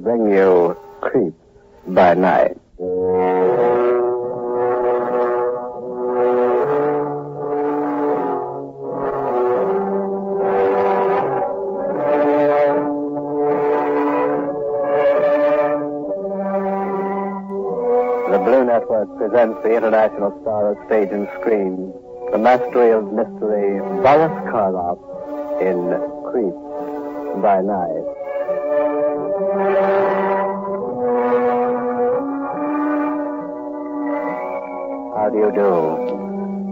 bring you Creep by Night. The Blue Network presents the international star of stage and screen, the mastery of mystery, Boris Karloff, in Creep by Night. How do you do?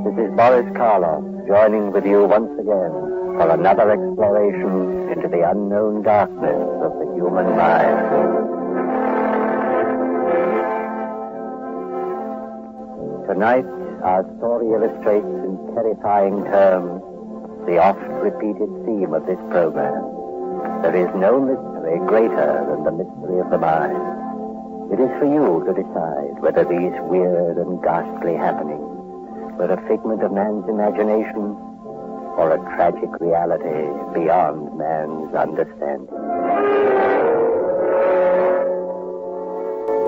This is Boris Karloff, joining with you once again for another exploration into the unknown darkness of the human mind. Tonight, our story illustrates in terrifying terms the oft-repeated theme of this program. There is no mystery greater than the mystery of the mind. It is for you to decide whether these weird and ghastly happenings were a figment of man's imagination or a tragic reality beyond man's understanding.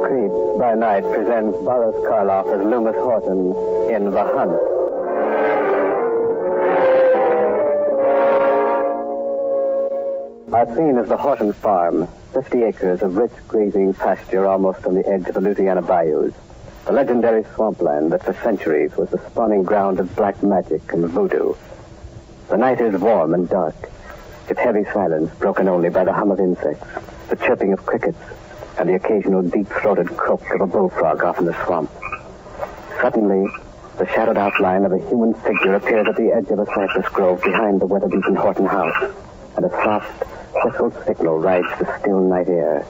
Creep by Night presents Boris Karloff as Loomis Horton in The Hunt. Our scene is the Horton farm, 50 acres of rich grazing pasture almost on the edge of the Louisiana bayous. The legendary swampland that for centuries was the spawning ground of black magic and voodoo. The night is warm and dark, its heavy silence broken only by the hum of insects, the chirping of crickets, and the occasional deep-throated croak of a bullfrog off in the swamp. Suddenly, the shadowed outline of a human figure appears at the edge of a cypress grove behind the weather-beaten Horton house, and a soft, whistled signal rides the still night air.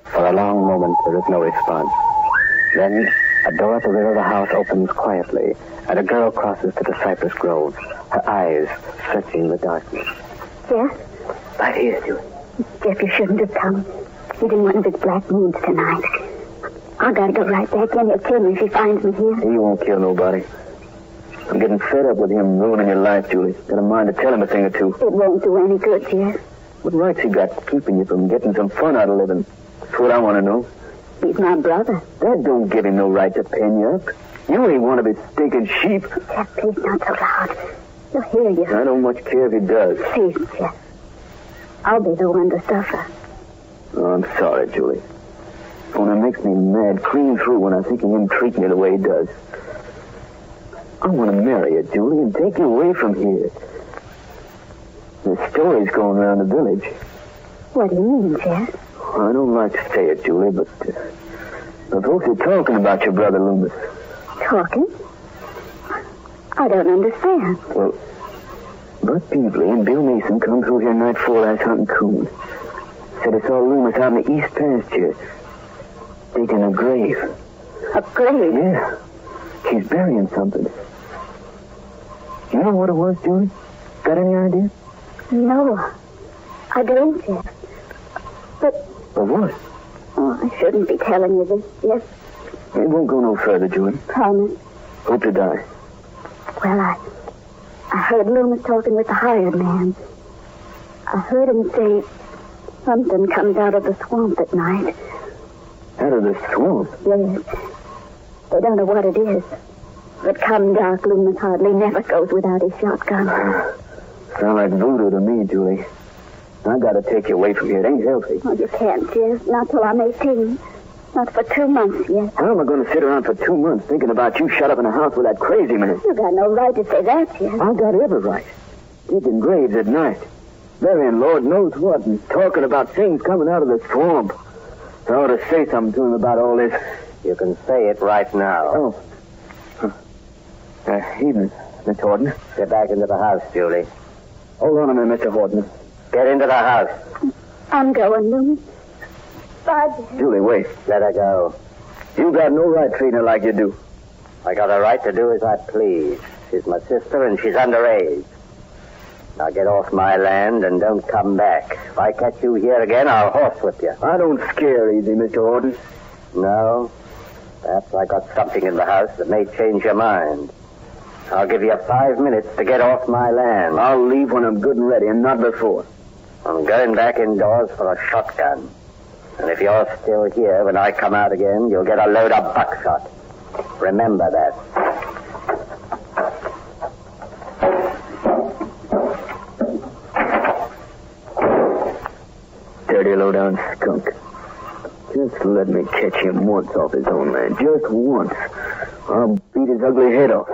For a long moment, there is no response. Then, a door at the rear of the house opens quietly, and a girl crosses to the cypress grove, her eyes searching the darkness. Yes? Right here, Julie. Jeff, you shouldn't have come. He's in one of his black moods tonight. I gotta go right back in. He'll kill me if he finds me here. He won't kill nobody. I'm getting fed up with him ruining your life, Julie. Got a mind to tell him a thing or two. It won't do any good, Jeff. What rights he got keeping you from getting some fun out of living? That's what I want to know. He's my brother. That don't give him no right to pen you up. You ain't one of his stinking sheep. Jeff, please not so loud. He'll hear you. I don't much care if he does. Please, Jeff. I'll be the one to suffer. Oh, I'm sorry, Julie. It makes me mad clean through when I think of him treating you the way he does. I want to marry you, Julie, and take you away from here. The story's going around the village. What do you mean, Jeff? I don't like to say it, Julie, but the folks are talking about your brother Loomis. Talking? I don't understand. Well, Bud Peevely and Bill Mason come through here night before last hunting coon. Said they saw Loomis out in the east pasture, digging a grave. A grave? Yeah. He's burying something. You know what it was, Julie? Got any idea? No. I don't, Jeff. But what? Oh, I shouldn't be telling you this, Jeff. It won't go no further, Julie. Promise. Hope to die. Well, I heard Loomis talking with the hired man. I heard him say something comes out of the swamp at night. Out of the swamp? Yes. They don't know what it is. But come dark, Loomis hardly never goes without his shotgun. Sound like voodoo to me, Julie. I gotta take you away from here. It ain't healthy. Oh, you can't, Jeff. Not till I'm 18. Not for 2 months yet. How am I going to sit around for 2 months thinking about you shut up in a house with that crazy man? You got no right to say that, Jeff. I got every right. Digging graves at night. Burying Lord knows what and talking about things coming out of the swamp. I ought to say something to him about all this. You can say it right now. Oh. Evening, Miss Horton. Get back into the house, Julie. Hold on a minute, Mr. Horton. Get into the house. I'm going, Loomis. Bye, Jeff. Julie, wait. Let her go. You got no right treating her like you do. I got a right to do as I please. She's my sister and she's underage. Now get off my land and don't come back. If I catch you here again, I'll horsewhip you. I don't scare easy, Mr. Horton. No? Perhaps I got something in the house that may change your mind. I'll give you 5 minutes to get off my land. I'll leave when I'm good and ready, and not before. I'm going back indoors for a shotgun. And if you're still here when I come out again, you'll get a load of buckshot. Remember that. Dirty low-down skunk. Just let me catch him once off his own land. Just once. I'll beat his ugly head off.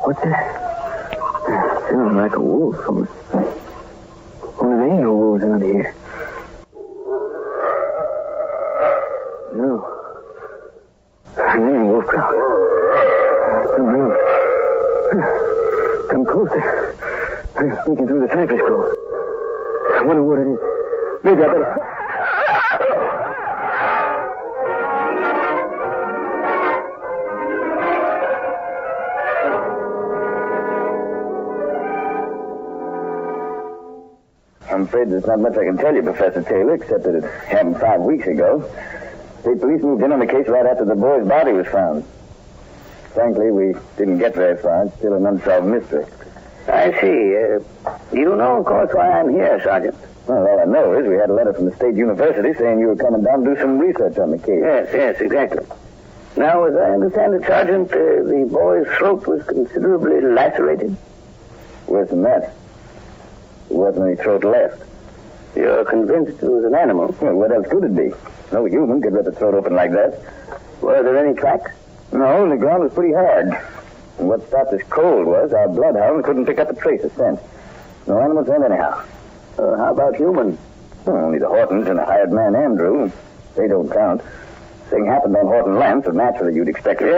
What's that? Sounds like a wolf. Only there ain't no wolves out here. No. There ain't a wolf crowd. Come closer. I'm sneaking through the cypress grove. I wonder what it is. Maybe I better... I'm afraid there's not much I can tell you, Professor Taylor, except that it happened 5 weeks ago. State police moved in on the case right after the boy's body was found. Frankly, we didn't get very far. It's still an unsolved mystery. I see. You know, of course, why I'm here, Sergeant. Well, all I know is we had a letter from the state university saying you were coming down to do some research on the case. Yes, exactly. Now, as I understand it, Sergeant, the boy's throat was considerably lacerated. Worse than that. There wasn't any throat left. You're convinced it was an animal? Well, what else could it be? No human could rip the throat open like that. Were there any tracks? No, the ground was pretty hard. And what stopped us cold was our bloodhound couldn't pick up a trace of scent. No animal scent anyhow. How about human? Well, only the Hortons and the hired man Andrew. They don't count. Thing happened on Horton land, so naturally you'd expect it.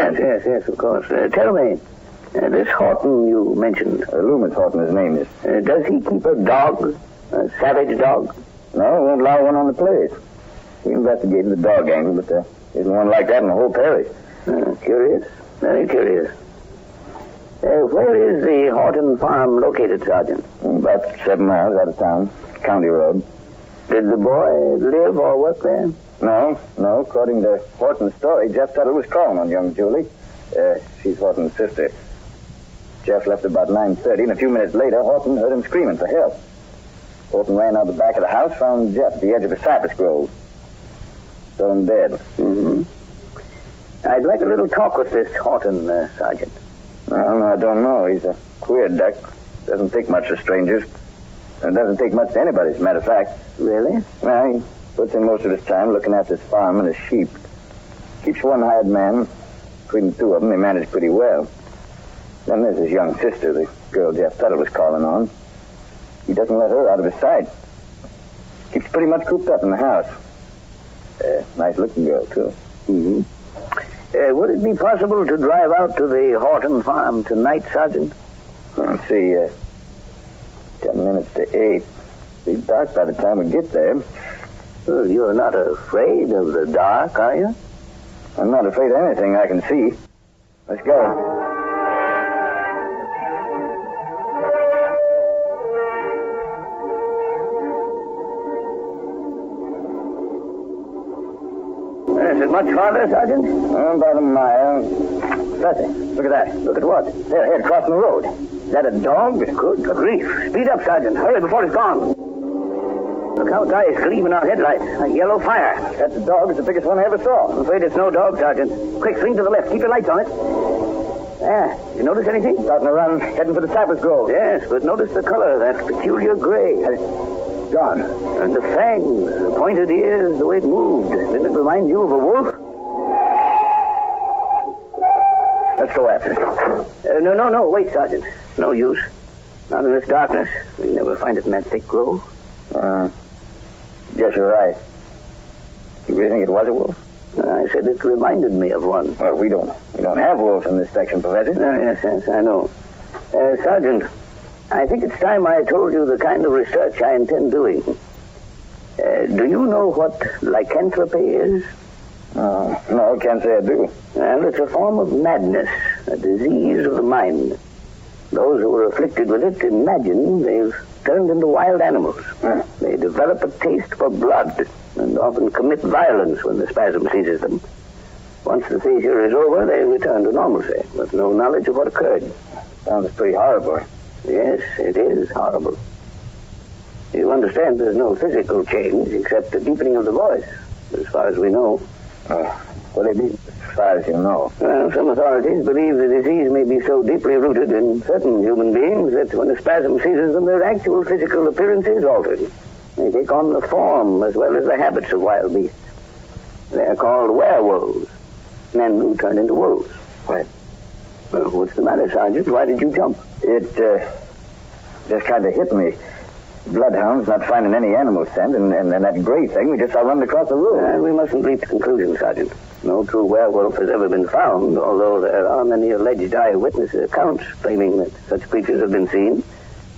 Yes, of course. Tell me, this Horton you mentioned. Loomis Horton, his name is. Does he keep a dog? A savage dog? No, won't allow one on the place. We investigated the dog angle, but there isn't one like that in the whole parish. Curious. Very curious. Where is the Horton farm located, Sergeant? About 7 miles out of town. County road. Did the boy live or work there? No. According to Horton's story, Jeff Tuttle was calling on young Julie. She's Horton's sister. Jeff left about 9:30, and a few minutes later, Horton heard him screaming for help. Horton ran out the back of the house, found Jeff at the edge of a cypress grove. Saw him dead. Mm-hmm. I'd like a little talk with this Horton, Sergeant. Well, I don't know. He's a queer duck. Doesn't take much to strangers. And doesn't take much to anybody, as a matter of fact. Really? Well, he puts in most of his time looking after his farm and his sheep. Keeps one hired man. Between the two of them, they manage pretty well. Then there's his young sister, the girl Jeff Tuttle was calling on. He doesn't let her out of his sight. Keeps pretty much cooped up in the house. Nice-looking girl, too. Mm-hmm. Would it be possible to drive out to the Horton farm tonight, Sergeant? Let's see, 10 minutes to 8. It'll be dark by the time we get there. Well, you're not afraid of the dark, are you? I'm not afraid of anything I can see. Let's go. Is it much farther, Sergeant? About a mile. Professor, look at that. Look at what? They're ahead crossing the road. Is that a dog? Good grief. Speed up, Sergeant. Hurry before it's gone. Look how its eyes gleam in our headlights. A yellow fire. That's a dog. It's the biggest one I ever saw. I'm afraid it's no dog, Sergeant. Quick, swing to the left. Keep your lights on it. You notice anything? Starting to run, heading for the cypress grove. Yes, but notice the color, that peculiar gray. Gone. And the fangs, the pointed ears, the way it moved. Didn't it remind you of a wolf? Let's go after it. No, wait, Sergeant. No use. Not in this darkness. We never find it in that thick grove. Guess you're right. You really think it was a wolf? I said it reminded me of one. Well, we don't have wolves in this section, Professor. Yes, I know. Sergeant, I think it's time I told you the kind of research I intend doing. Do you know what lycanthropy is? No, can't say I do. Well, it's a form of madness, a disease of the mind. Those who are afflicted with it imagine they've turned into wild animals. They develop a taste for blood and often commit violence when the spasm seizes them. Once the seizure is over, they return to normalcy, with no knowledge of what occurred. Sounds pretty horrible. Yes, it is horrible. You understand there's no physical change except the deepening of the voice, as far as we know. What do you mean, as far as you know? Well, some authorities believe the disease may be so deeply rooted in certain human beings that when a spasm seizes them, their actual physical appearance is altered. They take on the form as well as the habits of wild beasts. They are called werewolves, men who turn into wolves. Right. Well, what's the matter, Sergeant? Why did you jump? It just kind of hit me. Bloodhounds not finding any animal scent, and that gray thing, we just saw running across the road. We mustn't leap to conclusions, Sergeant. No true werewolf has ever been found, although there are many alleged eyewitness accounts claiming that such creatures have been seen,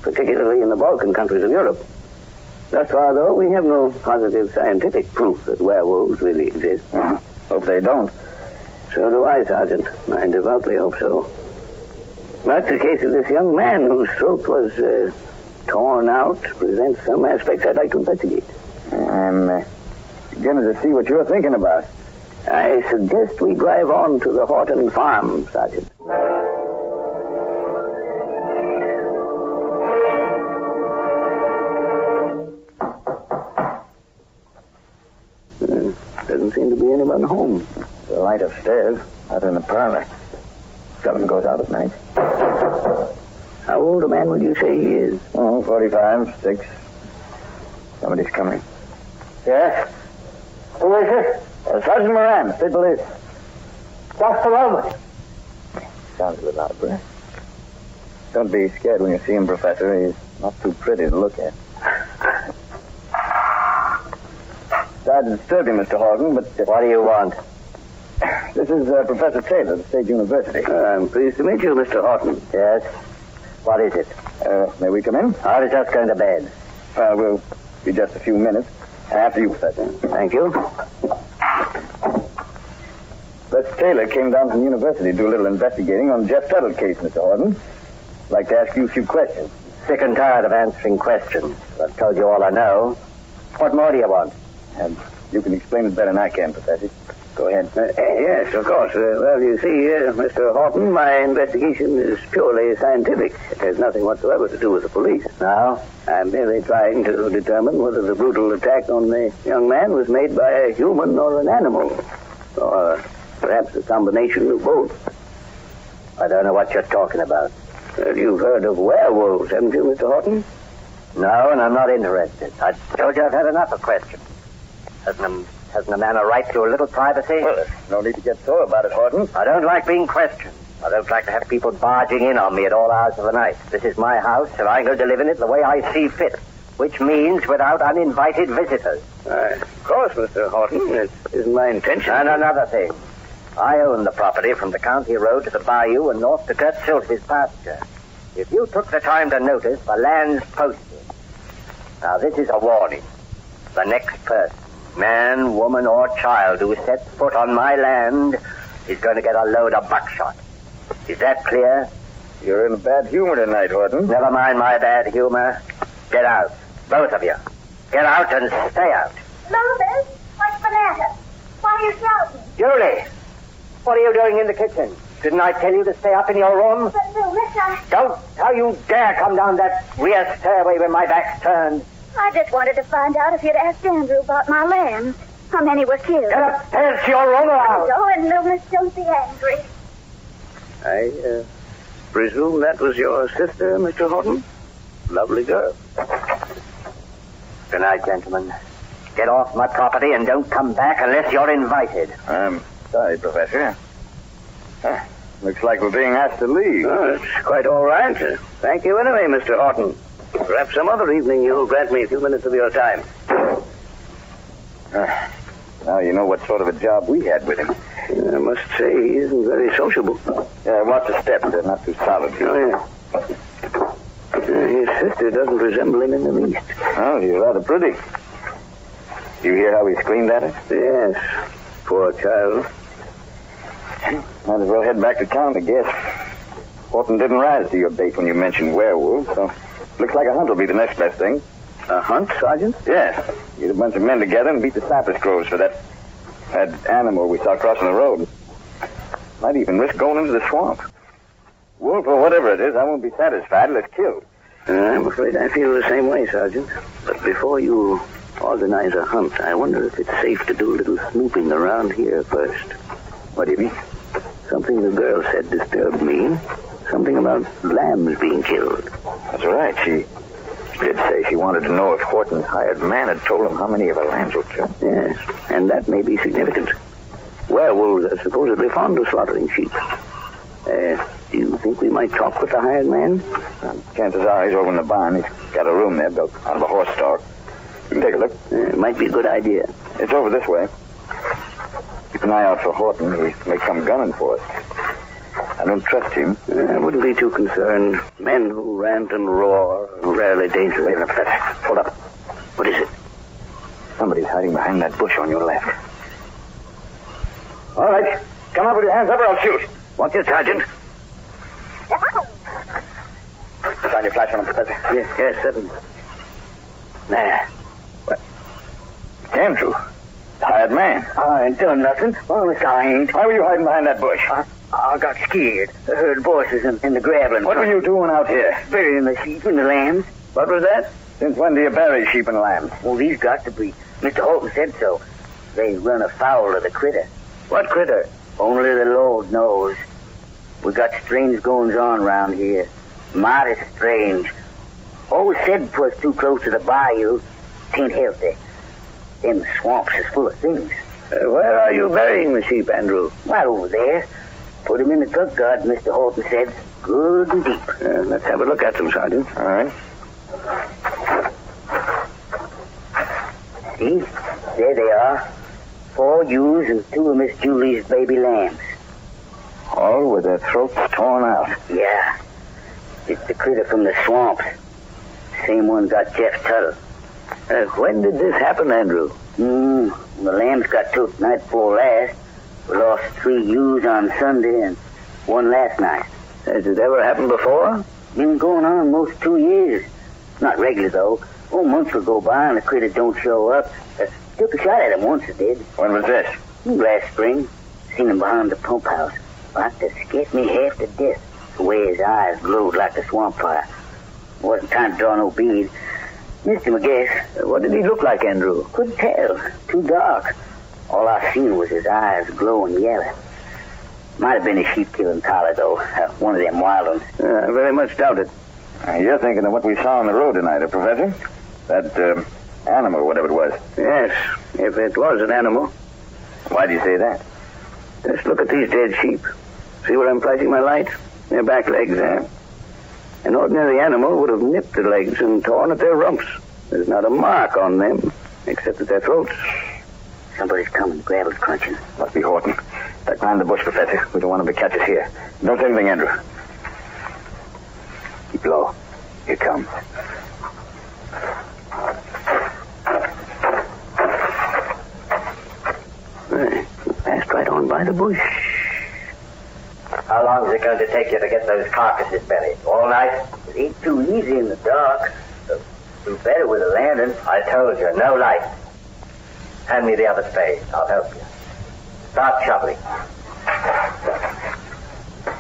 particularly in the Balkan countries of Europe. Thus far, though, we have no positive scientific proof that werewolves really exist. Hope they don't. So do I, Sergeant. I devoutly hope so. But the case of this young man whose throat was torn out presents some aspects I'd like to investigate. I'm beginning to see what you're thinking about. I suggest we drive on to the Horton farm, Sergeant. Doesn't seem to be anyone home. The light upstairs, out in the parlor. Seldom goes out at night. How old a man would you say he is? 45, 6. Somebody's coming. Yes? Who is it? Sergeant Moran, state police. Just a moment. Sounds a little out of breath. Don't be scared when you see him, Professor. He's not too pretty to look at. Sorry to disturb you, Mr. Horton, but... What do you want? This is Professor Taylor of the State University. I'm pleased to meet you, Mr. Horton. Yes? What is it? May we come in? I was just going to bed. We'll be just a few minutes. After you, Professor. Thank you. Professor Taylor came down from the university to do a little investigating on Jeff Tuttle's case, Mr. Horton. I'd like to ask you a few questions. Sick and tired of answering questions. I've told you all I know. What more do you want? And you can explain it better than I can, Professor. Go ahead. Yes, of course. Well, you see, Mr. Horton, my investigation is purely scientific. It has nothing whatsoever to do with the police. No? I'm merely trying to determine whether the brutal attack on the young man was made by a human or an animal. Or perhaps a combination of both. I don't know what you're talking about. Well, you've heard of werewolves, haven't you, Mr. Horton? No, and I'm not interested. I told you I've had enough of questions. Hasn't a man a right to a little privacy? Well, there's no need to get sore about it, Horton. I don't like being questioned. I don't like to have people barging in on me at all hours of the night. This is my house, and I'm going to live in it the way I see fit, which means without uninvited visitors. Of course, Mr. Horton. It isn't my intention. And another thing. I own the property from the county road to the bayou and north to Kurt Silty's pasture. If you took the time to notice, the land's posted. Now, this is a warning. The next person, man, woman, or child who sets foot on my land is going to get a load of buckshot. Is that clear? You're in a bad humor tonight, Horton. Never mind my bad humor. Get out. Both of you. Get out and stay out. Mother, what's the matter? Why are you shouting? Julie, what are you doing in the kitchen? Didn't I tell you to stay up in your room? But, Louis, Don't how you dare come down that rear stairway when my back's turned. I just wanted to find out if you'd asked Andrew about my land. How many were killed? Get upstairs to your room or out. Oh, and Loomis, don't be angry. I presume that was your sister, Mr. Horton? Lovely girl. Good night, gentlemen. Get off my property and don't come back unless you're invited. I'm sorry, Professor. Looks like we're being asked to leave. Oh, it's quite all right. Thank you anyway, Mr. Horton. Perhaps some other evening you'll grant me a few minutes of your time. Now you know what sort of a job we had with him. I must say he isn't very sociable. Watch the steps. They're not too solid. Oh, yeah. His sister doesn't resemble him in the least. Oh, you're rather pretty. You hear how he screamed at her? Yes. Poor child. Might as well head back to town, I guess. Horton didn't rise to your bait when you mentioned werewolves, so looks like a hunt will be the next best thing. A hunt, Sergeant? Yes. Get a bunch of men together and beat the cypress groves for that animal we saw crossing the road. Might even risk going into the swamp. Wolf or whatever it is, I won't be satisfied till it's killed. I'm afraid I feel the same way, Sergeant. But before you organize a hunt, I wonder if it's safe to do a little snooping around here first. What do you mean? Something the girl said disturbed me. Something about lambs being killed. That's right. She did say she wanted to know if Horton's hired man had told him how many of her lambs were killed. Yes, and that may be significant. Werewolves are supposedly fond of slaughtering sheep. Do you think we might talk with the hired man? Chances are he's over in the barn. He's got a room there built out of a horse stall. You can take a look. It might be a good idea. It's over this way. Keep an eye out for Horton. He may come gunning for us. I don't trust him. I wouldn't be too concerned. Men who rant and roar are rarely dangerous. Wait a minute, Professor. Hold up. What is it? Somebody's hiding behind that bush on your left. All right. Come up with your hands up or I'll shoot. What's it, Sergeant? Shine your flash on him, Professor. Yes, certainly. Nah. What? It's Andrew. The hired man. I ain't done nothing. Honest, I ain't. Why were you hiding behind that bush? I got scared. I heard voices in the gravelin. What were you doing out here? Burying the sheep and the lambs. What was that? Since when do you bury sheep and lambs? Well, these got to be. Mr. Holton said so. They run afoul of the critter. What critter? Only the Lord knows. We got strange goings on round here. Mighty strange. Always said 'twas too close to the bayou. Tain't healthy. Them swamps is full of things. Where are you burying the sheep, Andrew? Right over there. Put 'em in the cook garden, Mr. Holton said. Good and deep. Let's have a look at them, Sergeant. All right. See? There they are. 4 ewes and 2 of Miss Julie's baby lambs. All with their throats torn out. Yeah. It's the critter from the swamps. Same one got Jeff Tuttle. When did this happen, Andrew? The lambs got took night before last. We lost 3 ewes on Sunday and 1 last night. Has it ever happened before? Been going on most 2 years. Not regular, though. Months will go by and the critter don't show up. Took a shot at him once, it did. When was this? Last spring. Seen him behind the pump house. Like to scared me half to death. The way his eyes glowed like a swamp fire. Wasn't time to draw no bead. Missed him, I guess. What did he look like, Andrew? Couldn't tell. Too dark. All I seen was his eyes glowing yellow. Might have been a sheep-killing collie, though. One of them wild ones. I very much doubt it. You're thinking of what we saw on the road tonight, Professor? That animal, whatever it was. Yes, if it was an animal. Why do you say that? Just look at these dead sheep. See where I'm flashing my light? Their back legs there. An ordinary animal would have nipped the legs and torn at their rumps. There's not a mark on them, except at their throats. Somebody's coming. Gravel's crunching. Must be Horton. Duck behind the bush, Professor. We don't want him to catch us here. Don't say anything, Andrew. Keep low. Here it comes. Passed right on by the bush. How long is it going to take you to get those carcasses buried? All night? It ain't too easy in the dark. Do better with a lantern. I told you, no light. Hand me the other spade. I'll help you. Start shoveling.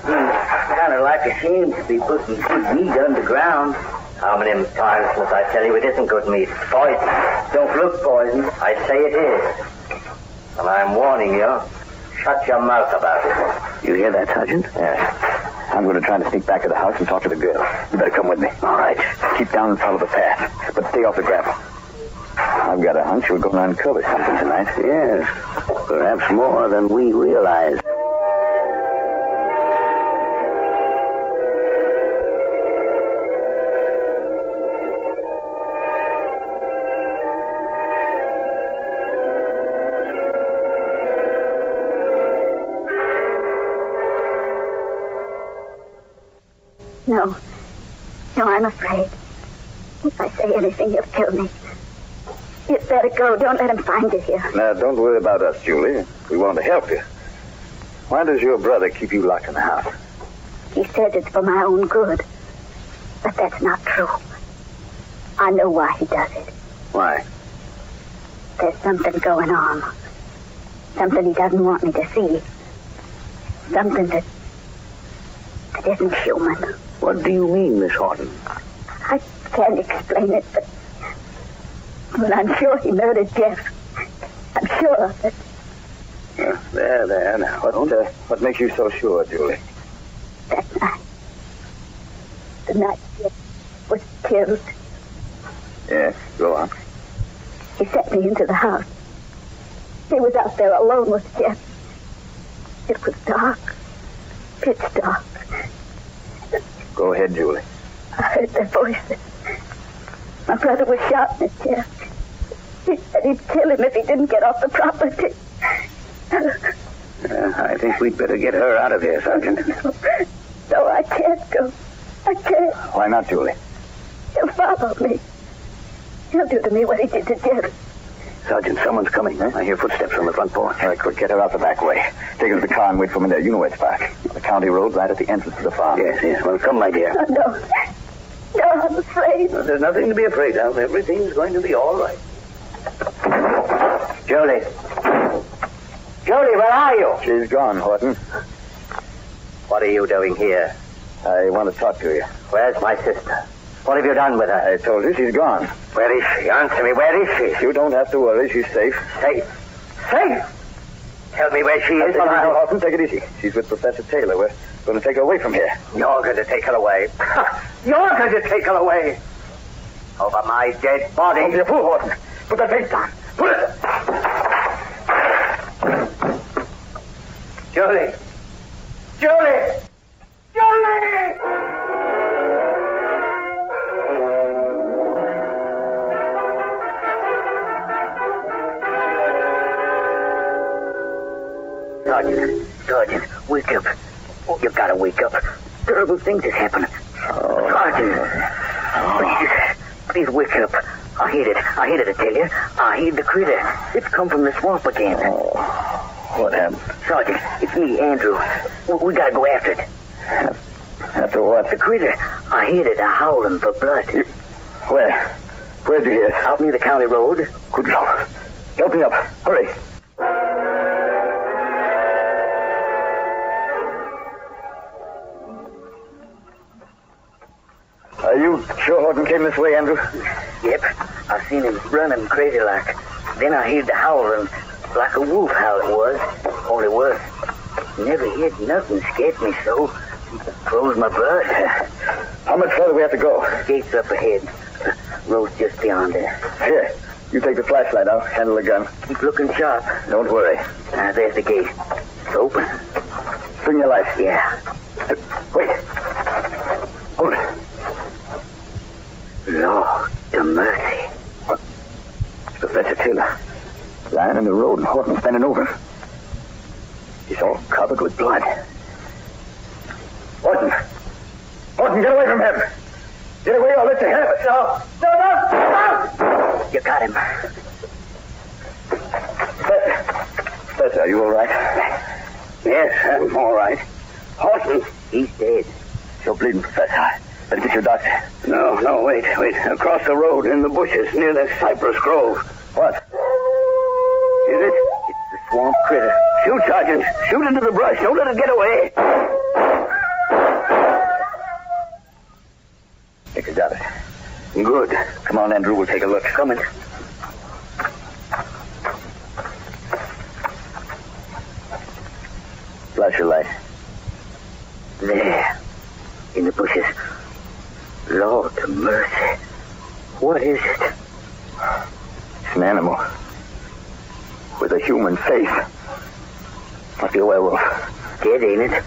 Kind of like a shame to be putting good meat underground. How many times must I tell you it isn't good meat? It's poison. Don't look poison. I say it is. And I'm warning you. Shut your mouth about it. You hear that, Sergeant? Yes. I'm going to try to sneak back to the house and talk to the girl. You better come with me. All right. Keep down and follow the path, but stay off the gravel. I've got a hunch we're going to uncover something tonight. Yes. Perhaps more than we realize. No. No, I'm afraid. If I say anything, he'll kill me. You'd better go. Don't let him find you here. Now, don't worry about us, Julie. We want to help you. Why does your brother keep you locked in the house? He says it's for my own good. But that's not true. I know why he does it. Why? There's something going on. Something he doesn't want me to see. something that isn't human. What do you mean, Miss Horton? I can't explain it, but I'm sure he murdered Jeff. I'm sure of it. There, now. What makes you so sure, Julie? That night. The night Jeff was killed. Yes, go on. He sent me into the house. He was out there alone with Jeff. It was dark. Pitch dark. Go ahead, Julie. I heard their voices. My brother was shouting at Jeff. He said he'd kill him if he didn't get off the property. I think we'd better get her out of here, Sergeant. No, I can't go. I can't. Why not, Julie? He'll follow me. He'll do to me what he did to Jeff. Sergeant, someone's coming. I hear footsteps on the front porch. All right, quick, get her out the back way. Take her to the car and wait for me there. You know where it's parked. The county road right at the entrance to the farm. Yes. Well, come, my dear. No, I'm afraid. There's nothing to be afraid of. Everything's going to be all right. Julie, where are you? She's gone, Horton. What are you doing here? I want to talk to you. Where's my sister? What have you done with her? I told you she's gone. Where is she? Answer me, where is she? You don't have to worry. She's safe. Safe? Tell me where she is. Horton, take it easy. She's with Professor Taylor. We're going to take her away from here. You're going to take her away. You're going to take her away. Over my dead body. Don't be a fool, Horton. Put that face down. Put it. Julie! Sergeant, wake up. Oh, you've got to wake up. Terrible things has happened. Sergeant. Please wake up. I hate it, I tell you. I hate the critter. It's come from the swamp again. What happened? Sergeant, it's me, Andrew. We gotta go after it. After what? The critter. I hate it, howling for blood. Where? Where'd you hear? Out near the county road. Good Lord. Help me up. Hurry. Are you sure Horton came this way, Andrew? Yep. I seen him running crazy like. Then I heard the howling like a wolf howl it was. Only worse. Never heard nothing scared me so. Froze my blood. How much further we have to go? Gate's up ahead. Road's just beyond there. Here, you take the flashlight. I'll handle the gun. Keep looking sharp. Don't worry. There's the gate. It's open. Bring your light. Yeah. Wait. Hold it. Lord, the mercy. What? It's Professor Taylor. Lying in the road and Horton standing over him. He's all covered with blood. Horton, get away from him. Get away or I'll let you have it. No. You got him. Professor, are you all right? Yes, I'm all right. Horton. He's dead. You're bleeding, Professor. Better get your doctor. No, wait. Across the road in the bushes near the cypress grove. What? Is it? It's the swamp critter. Shoot, Sergeant. Shoot into the brush. Don't let it get away. Think you got it. Good. Come on, Andrew. We'll take a look. Coming. Flash your light. There. In the bushes. Lord of mercy. What is it? It's an animal. With a human face. Must be a werewolf. Dead, ain't it?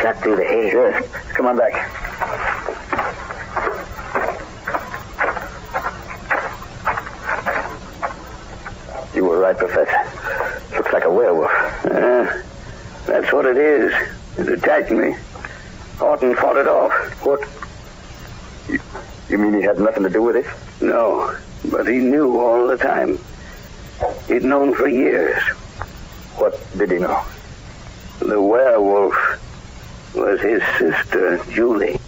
Shot through the head. Yes. Come on back. You were right, Professor. Looks like a werewolf. That's what it is. It attacked me. Horton fought it off. What? You mean he had nothing to do with it? No, but he knew all the time. He'd known for years. What did he know? The werewolf was his sister, Julie.